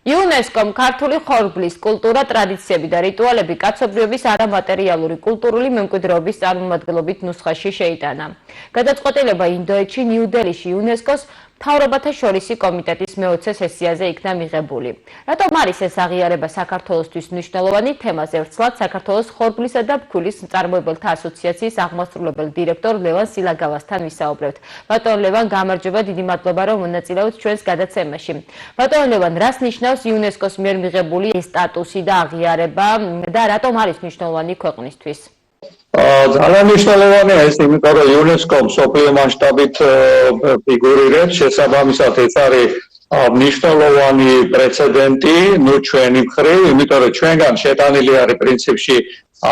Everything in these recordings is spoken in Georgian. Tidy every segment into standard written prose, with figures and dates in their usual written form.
იუნესკომ ქართული ხორბლის კულტურა, ტრადიციები და რიტუალები კაცობრიობის არამატერიალური კულტურული მემკვიდრეობის წარმომადგენლობით ნუსხაში შეიტანა. გადაწყვეტილება ინდოეთში, ნიუ-დელიში იუნესკოს მთავრობათა შორისი კომიტეტის მე-20 სესიაზე იქნა მიღებული. რატომ არის ეს აღიარება საქართველოსთვის მნიშვნელოვანი? თემაზე ვრცლად საქართველოს ხორბლისა და ფქვილის მწარმოებელთა ასოციაციის აღმასრულებელ დირექტორ ლევან სილაგავასთან ვისაუბრებთ. ბატონ ლევან, გამარჯობა, დიდი მადლობა, რომ მონაწილეობთ ჩვენს გადაცემაში. ბატონ ლევან, რას ნიშნავს იუნესკოს მიერ მიღებული სტატუსი და აღიარება და რატომ არის მნიშვნელოვანი ქვეყნისთვის? ძალიან მნიშვნელოვანია ეს, იმიტომ რომ იუნესკო მსოფლიო მასშტაბით ფიგურირებს, შესაბამისად ეს არის მნიშვნელოვანი პრეცედენტი, ჩვენი მხრივ, იმიტომ რომ ჩვენგან შეტანილი არის პრინციპში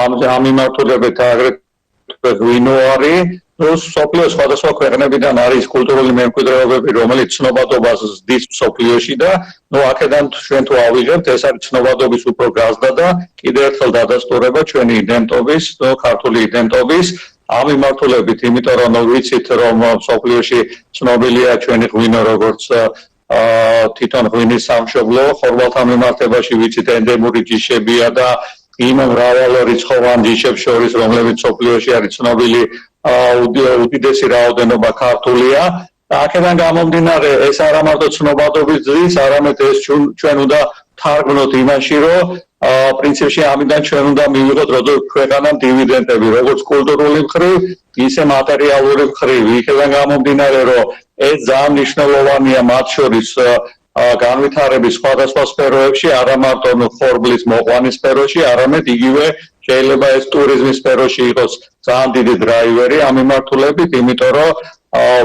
ამ მიმართულებით აგრეთვე ღვინო არის. მსოფლიოს სხვადასხვა ქვეყნებიდან არის კულტურული მემკვიდრეობები, რომელიც ცნობადობას ზრდის მსოფლიოში და აქედან ჩვენ თუ ავიღებთ, ეს არის ცნობადობის უფრო გაზრდა და კიდევ ერთხელ დადასტურება ჩვენი იდენტობის, ქართული იდენტობის ამ მიმართულებით, იმიტომ რომ ვიცით, რომ მსოფლიოში ცნობილია ჩვენი ღვინო როგორც თვითონ ღვინის სამშობლო, ხორბალთა მიმართებაში ვიცით ენდემური ჯიშებია და იმ მრავალ რიცხოვან ჯიშებს შორის, რომლებიც მსოფლიოში არის ცნობილი უდიდესი რაოდენობა ქართულია. აქედან გამომდინარე, ეს არა მარტო ცნობადობის ზრდის, არამედ ეს ჩვენ უნდა თარგმნოთ იმაში, რომ პრინციპში ამიდან ჩვენ უნდა მივიღოთ ქვეყანამ დივიდენდები, როგორც კულტურული მხრივ, ისე მატერიალური მხრივ. იქედან გამომდინარე, რომ ეს ძალიან მნიშვნელოვანია მათ შორის განვითარების სხვადასხვა სფეროებში, არა მარტო ხორბლის მოყვანის სფეროში, არამედ იგივე შეიძლება ეს ტურიზმის სფეროში იყოს ძალიან დიდი დრაივერი ამ მიმართულებით, იმიტომ რომ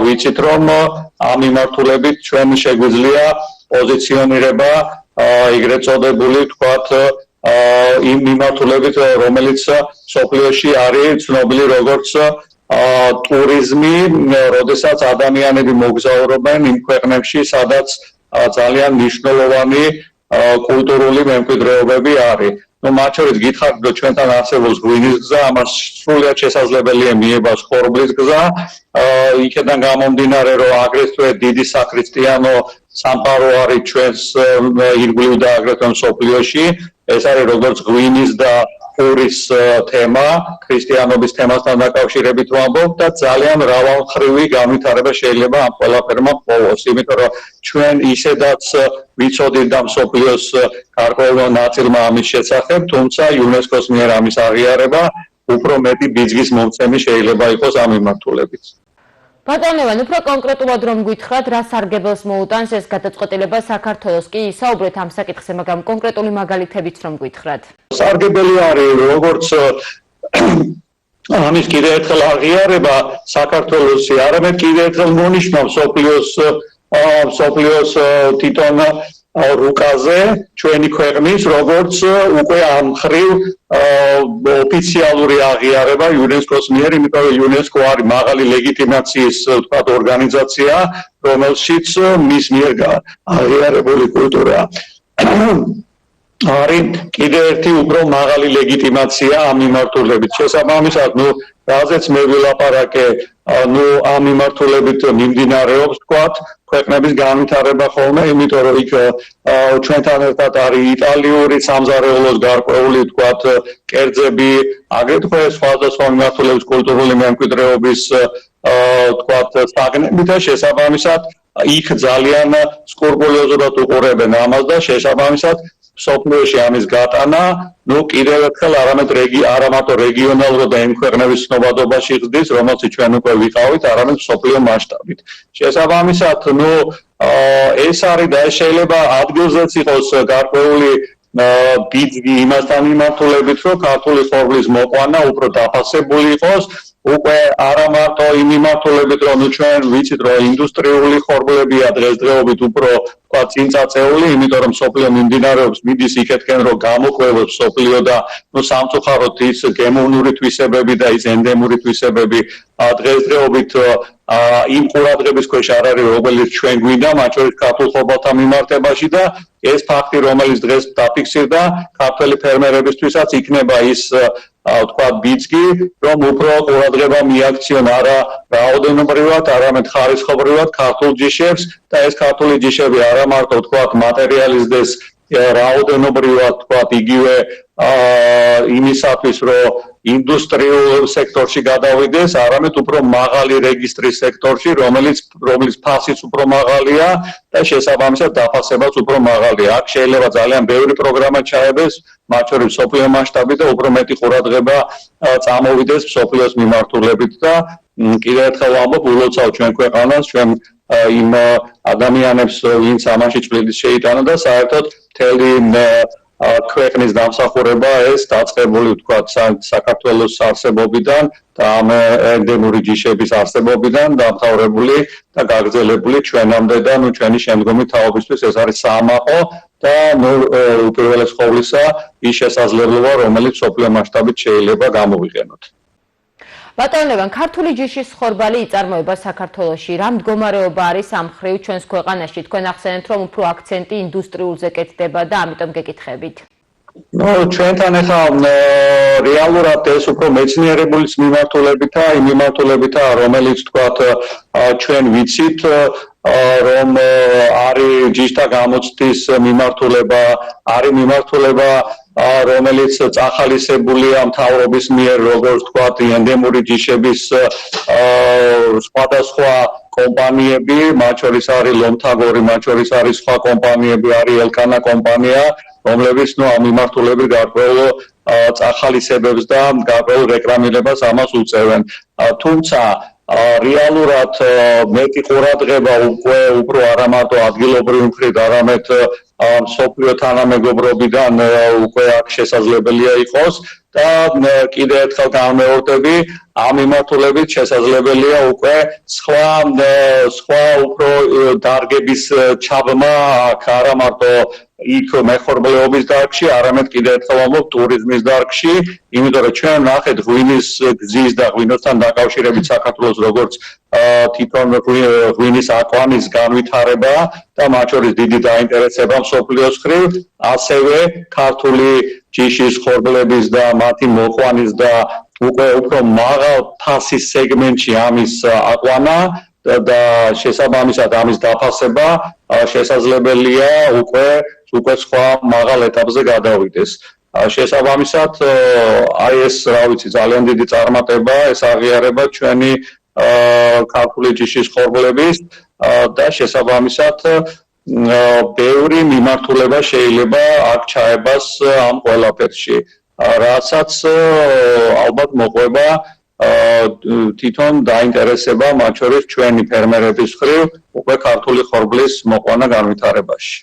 ვიცით, რომ ამ მიმართულებით ჩვენ შეგვიძლია პოზიციონირება ეგრეთ წოდებული, თქვათ, იმ მიმართულებით, რომელიც მსოფლიოში არის ცნობილი როგორც ტურიზმი, როდესაც ადამიანები მოგზაურობენ იმ ქვეყნებში, სადაც ძალიან მნიშვნელოვანი კულტურული მემკვიდრეობები არის. მათ შორის გითხარით, რომ ჩვენთან არსებობს ღვინის გზა, ამას სრულიად შესაძლებელია მიებას ხორბლის გზა. იქედან გამომდინარე, რომ აგრეთვე დიდი საქრისტიანო სამყარო არის ჩვენს ირგვლივ და აგრეთვე მსოფლიოში. ეს არის როგორც ღვინის და პურის თემა, ქრისტიანობის თემასთან დაკავშირებით ვამბობ და ძალიან მრავალმხრივი განვითარება შეიძლება ამ ყველაფერმა ჰპოვოს, იმიტომ რომ ჩვენ ისედაც ვიცოდით და მსოფლიოს გარკვეულმა ნაწილმა ამის შესახებ, თუმცა იუნესკოს მიერ ამის აღიარება უფრო მეტი ბიძგის მომცემი შეიძლება იყოს ამ მიმართულებით. ბატონ ლევან, უფრო კონკრეტულად რომ გითხრათ, რა სარგებელს მოუტანს ეს გადაწყვეტილება საქართველოს კი ისაუბრეთ ამ საკითხზე, მაგრამ კონკრეტული მაგალითებიც რომ გითხრათ. სარგებელი არის როგორც ამის კიდევ ერთხელ აღიარება საქართველოსი, არამედ კიდევ ერთხელ მონიშნავს მსოფლიოს თვითონ რუკაზე ჩვენი ქვეყნის, როგორც უკვე ამ მხრივ ოფიციალური აღიარება იუნესკოს მიერ, იმიტომ რომ იუნესკო არის მაღალი ლეგიტიმაციის, თქვათ, ორგანიზაცია, რომელშიც მის მიერ აღიარებული კულტურა არის კიდევ ერთი უფრო მაღალი ლეგიტიმაცია ამ მიმართულებით. შესაბამისად, რაზეც მე ვილაპარაკე, ამ მიმართულებით მიმდინარეობს, თქვათ, ქვეყნების განვითარება ხოლმე, იმიტომ რომ იქ ჩვენთან ერთად არის იტალიური სამზარეულოს გარკვეული, თქვათ, კერძები, აგრეთვე სხვადასხვა მიმართულების კულტურული მემკვიდრეობის, თქვათ, სტაგნები და შესაბამისად იქ ძალიან სკრუპულოზურად უყურებენ ამას და შესაბამისად მსოფლიოში ამის გატანა, კიდევ ერთხელ არა მარტო რეგიონალურ და იმ ქვეყნების ცნობადობაში ხსნის, რომელსაც ჩვენ უკვე ვიყავით, არამედ მსოფლიო მასშტაბით. შესაბამისად, ეს არის და ეს შეიძლება ადგილზეც იყოს გარკვეული ბიძგი იმასთან მიმართულებით, რომ ქართული ხორბლის მოყვანა უფრო დაფასებული იყოს, უკვე არა მარტო იმ მიმართულებით, რომ ჩვენ ვიცით, რომ ინდუსტრიული ხორბლებია დღესდღეობით უფრო წინ წაწეული, იმიტომ რომ მსოფლიო მიმდინარეობს, მიდის იქეთკენ, რომ გამოყვევოს მსოფლიო და სამწუხაროდ ის გემოვნური თვისებები და ის ენდემური თვისებები დღესდღეობით იმ ყურადღების ქვეშ არ არის, რომელიც ჩვენ გვინდა, მათ შორის ქართულ ხორბალთა მიმართებაში და ეს ფაქტი, რომელიც დღეს დაფიქსირდა, ქართველი ფერმერებისთვისაც იქნება ის თქვათ ბიძგი, რომ უფრო ყურადღება მიაქციონ არა რაოდენობრივად, არამედ ხარისხობრივად ქართულ ჯიშებს და ეს ქართული ჯიშები არა მარტო თქვათ მატერიალიზდეს რაოდენობრივად თქვა იგივე იმისათვის, რომ ინდუსტრიულ სექტორში გადავიდეს, არამედ უფრო მაღალი რეგისტრის სექტორში, რომლის ფასიც უფრო მაღალია და შესაბამისად დაფასებაც უფრო მაღალია. აქ შეიძლება ძალიან ბევრი პროგრამა ჩაებეს, მათ შორის მსოფლიო მასშტაბით და უფრო მეტი ყურადღება წამოვიდეს მსოფლიოს მიმართულებით და კიდევ ერთხელ ვამბობ, ულოცავ ჩვენ ქვეყანას, ჩვენ იმ ადამიანებს, ვინც ამაში წვლილი შეიტანა და საერთოდ მთელი ქვეყნის დამსახურება ეს დაწყებული ვთქვათ საქართველოს არსებობიდან და ამ ენდემური ჯიშების არსებობიდან დამთავრებული და გაგრძელებული ჩვენამდე და ჩვენი შემდგომი თაობისთვის ეს არის საამაყო და უპირველეს ყოვლისა ის შესაძლებლობა, რომელიც მსოფლიო მასშტაბით შეიძლება გამოვიყენოთ. ბატონ ლევან, ქართული ჯიშის ხორბალი იწარმოება საქართველოში. რა მდგომარეობა არის ამ მხრივ ჩვენს ქვეყანაში? თქვენ ახსენეთ, რომ უფრო აქცენტი ინდუსტრიულზე კეთდება და ამიტომ გეკითხებით. ჩვენთან ახლა რეალურად ეს უფრო მეცნიერებულის მიმართულებითა, იმ მიმართულებითა, რომელიც თქვათ ჩვენ ვიცით, რომ არის ჯიშთა გამოცდის მიმართულება, არის მიმართულება რომელიც წახალისებულია მთავრობის მიერ, როგორც ვთქვათ, ენდემური ჯიშების სხვადასხვა კომპანიები, მათ შორის არის ლომთაგორი, მათ შორის არის სხვა კომპანიები, არის ელკანა კომპანია, რომლებიც ამ მიმართულებით გარკვეულ წახალისებებს და გარკვეულ რეკლამირებას ამას უწევენ. თუმცა რეალურად მეტი ყურადღება უფრო არა მარტო ადგილობრივი მხრით, არამედ მსოფლიო თანამეგობრობიდან უკვე აქ შესაძლებელია იყოს და კიდევ ერთხელ გამეორდები, ამ მიმართულებით შესაძლებელია უკვე სხვა უფრო დარგების ჩაბმა აქ არა მარტო იქ მეხორბლეობის დარგში, არამედ კიდევ ერთხელ ვამბობ ტურიზმის დარგში, იმიტომ რომ ჩვენ ნახეთ ღვინის გზის და ღვინოსთან დაკავშირებით საქართველოს როგორც თვითონ ღვინის აკვანის განვითარება და მათ შორის დიდი დაინტერესება მსოფლიოს მხრივ, ასევე ქართული ჯიშის ხორბლების და მათი მოყვანის და უკვე უფრო მაღალ ფასის სეგმენტში ამის აყვანა და შესაბამისად ამის დაფასება შესაძლებელია უკვე სხვა მაღალ ეტაპზე გადავიდეს. შესაბამისად აი ეს რა ვიცი ძალიან დიდი წარმატება ეს აღიარება ჩვენი ქართული ჯიშის ხორბლების და შესაბამისად ბევრი მიმართულება შეიძლება აქ ჩაებას ამ ყველაფერში. რასაც ალბათ მოყვება თვითონ დაინტერესება მათ შორის ჩვენი ფერმერების მხრივ უკვე ქართული ხორბლის მოყვანა განვითარებაში.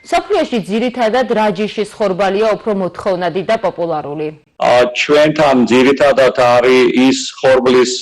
მსოფლიოში ძირითადად რა ჯიშის ხორბალია უფრო მოთხოვნადი და პოპულარული? ჩვენთან ძირითადად არის ის ხორბლის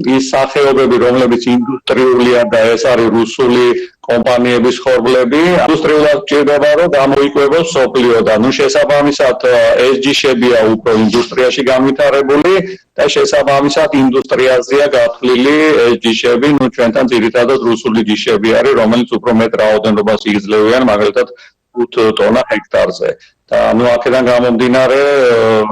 ის სახეობები, რომლებიც ინდუსტრიულია და ეს არის რუსული კომპანიების ხორბლები. ინდუსტრიულად ჭირდება, რომ გამოიკვებოს მსოფლიოდან. შესაბამისად ეს ჯიშებია უფრო ინდუსტრიაში განვითარებული და შესაბამისად ინდუსტრიაზეა გათვლილი ეს ჯიშები, ჩვენთან ძირითადად რუსული ჯიშები არის, რომელიც უფრო მეტ რაოდენობას იძლევიან, მაგალითად 5 ტონა ჰექტარზე. და აქედან გამომდინარე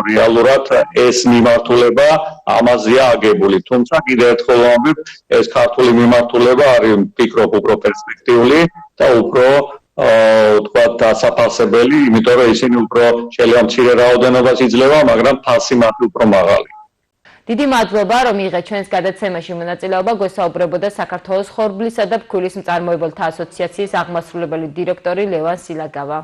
რეალურად ეს მიმართულება ამაზეა აგებული. თუმცა კიდევ ერთხელ ვამბობ, ეს ქართული მიმართულება არის ვფიქრობ უფრო პერსპექტიული და უფრო თქვათ დასაფასებელი, იმიტომ რომ ისინი უფრო შეიძლება მცირე რაოდენობას იძლევა, მაგრამ ფასი მათი უფრო მაღალი. დიდი მადლობა, რომ მიიღეთ ჩვენს გადაცემაში მონაწილეობა. გვესაუბრებოდა საქართველოს ხორბლისა და ფქვილის მწარმოებელთა ასოციაციის აღმასრულებელი დირექტორი ლევან სილაგავა.